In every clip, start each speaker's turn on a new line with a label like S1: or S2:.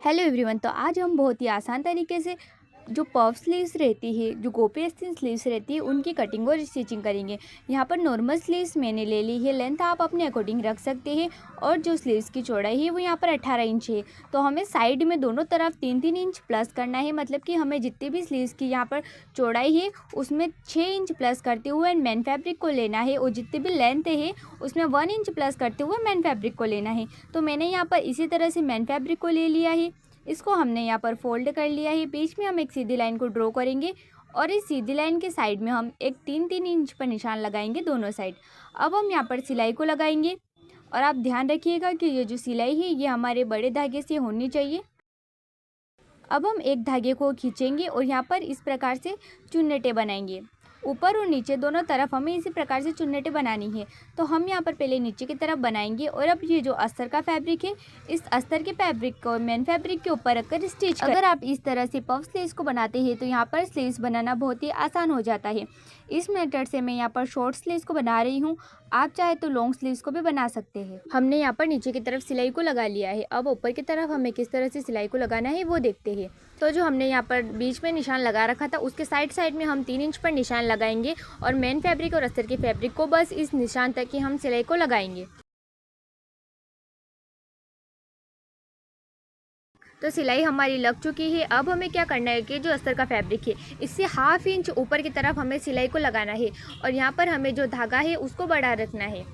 S1: Hello everyone. तो आज हम बहुत ही आसान तरीके से जो पफ स्लीव्स रहती है, जो गोपी आस्तीन स्लीव्स रहती है, उनकी कटिंग और स्टिचिंग करेंगे। यहाँ पर नॉर्मल स्लीव्स मैंने ले ली है, लेंथ आप अपने अकॉर्डिंग रख सकते हैं। और जो स्लीव्स की चौड़ाई है वो यहाँ पर 18 इंच है। तो हमें साइड में दोनों तरफ 3-3 इंच प्लस करना है, मतलब कि हमें जितनी भी स्लीव्स की यहाँ पर चौड़ाई है उसमें 6 इंच प्लस करते हुए मेन फैब्रिक को लेना है, और जितनी भी लेंथ है उसमें 1 इंच प्लस करते हुए मेन फैब्रिक को लेना है। तो मैंने यहाँ पर इसी तरह से मेन फैब्रिक को ले लिया है। इसको हमने यहाँ पर फोल्ड कर लिया है। बीच में हम एक सीधी लाइन को ड्रॉ करेंगे और इस सीधी लाइन के साइड में हम एक 3-3 इंच पर निशान लगाएंगे दोनों साइड। अब हम यहाँ पर सिलाई को लगाएंगे, और आप ध्यान रखिएगा कि ये जो सिलाई है ये हमारे बड़े धागे से होनी चाहिए। अब हम एक धागे को खींचेंगे और यहाँ पर इस प्रकार से चुन्नटें बनाएंगे। ऊपर और नीचे दोनों तरफ हमें इसी प्रकार से चुन्नटें बनानी है। तो हम यहाँ पर पहले नीचे की तरफ बनाएंगे, और अब ये जो अस्तर का फैब्रिक है, इस अस्तर के फैब्रिक को मेन फैब्रिक के ऊपर रखकर स्टिच कर। अगर आप इस तरह से पफ स्लीव्स को बनाते हैं तो यहाँ पर स्लीव्स बनाना बहुत ही आसान हो जाता है। इस मेथड से मैं यहाँ पर शॉर्ट स्लीव्स को बना रही हूँ। आप चाहे तो लॉन्ग स्लीव्स को भी बना सकते हैं। हमने यहाँ पर नीचे की तरफ सिलाई को लगा लिया है। अब ऊपर की तरफ हमें किस तरह से सिलाई को लगाना है वो देखते हैं। तो जो हमने यहाँ पर बीच में निशान लगा रखा था उसके साइड में हम 3 इंच पर निशान लगाएंगे, और मेन फैब्रिक और अस्तर के फैब्रिक को बस इस निशान तक ही हम सिलाई को लगाएंगे। तो सिलाई हमारी लग चुकी है। अब हमें क्या करना है कि जो अस्तर का फैब्रिक है इससे 1/2 इंच ऊपर की तरफ हमें सिलाई को लगाना है, और यहाँ पर हमें जो धागा है उसको बढ़ा रखना है।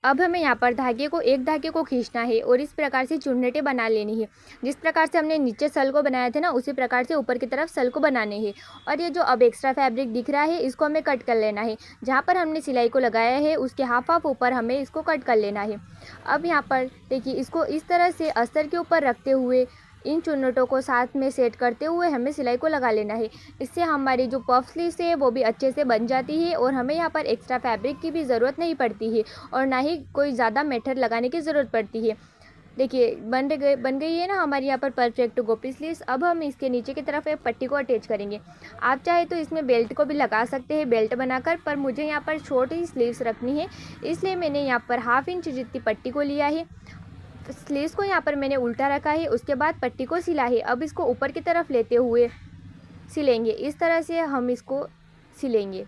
S1: अब हमें यहाँ पर एक धागे को खींचना है और इस प्रकार से चुन्नटें बना लेनी है। जिस प्रकार से हमने नीचे सल को बनाया था ना, उसी प्रकार से ऊपर की तरफ सल को बनाने हैं। और ये जो अब एक्स्ट्रा फैब्रिक दिख रहा है इसको हमें कट कर लेना है। जहाँ पर हमने सिलाई को लगाया है उसके हाफ ऊपर हमें इसको कट कर लेना है। अब यहाँ पर देखिए, इसको इस तरह से अस्तर के ऊपर रखते हुए इन चुन्नटों को साथ में सेट करते हुए हमें सिलाई को लगा लेना है। इससे हमारी जो पफ स्लीव्स है वो भी अच्छे से बन जाती है, और हमें यहाँ पर एक्स्ट्रा फैब्रिक की भी ज़रूरत नहीं पड़ती है, और ना ही कोई ज़्यादा मेथड लगाने की ज़रूरत पड़ती है। देखिए, बन गई है ना हमारी यहाँ पर परफेक्ट गोपी स्लीव्स। अब हम इसके नीचे की तरफ एक पट्टी को अटैच करेंगे। आप चाहे तो इसमें बेल्ट को भी लगा सकते हैं, बेल्ट बनाकर, पर मुझे यहाँ पर शॉर्ट ही स्लीव्स रखनी है, इसलिए मैंने यहाँ पर 1/2 इंच जितनी पट्टी को लिया है। स्लीव्स को यहाँ पर मैंने उल्टा रखा है, उसके बाद पट्टी को सिला है। अब इसको ऊपर की तरफ लेते हुए सिलेंगे। इस तरह से हम इसको सिलेंगे।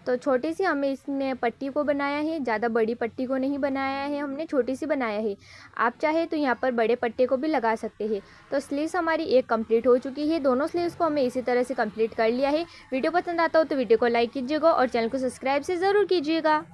S1: तो छोटी सी हमें इसमें पट्टी को बनाया है, ज़्यादा बड़ी पट्टी को नहीं बनाया है, हमने छोटी सी बनाया है। आप चाहे तो यहाँ पर बड़े पट्टे को भी लगा सकते हैं। तो स्लीव्स हमारी एक कंप्लीट हो चुकी है। दोनों स्लीव्स को हमें इसी तरह से कंप्लीट कर लिया है। वीडियो पसंद आता हो तो वीडियो को लाइक कीजिएगा और चैनल को सब्सक्राइब से ज़रूर कीजिएगा।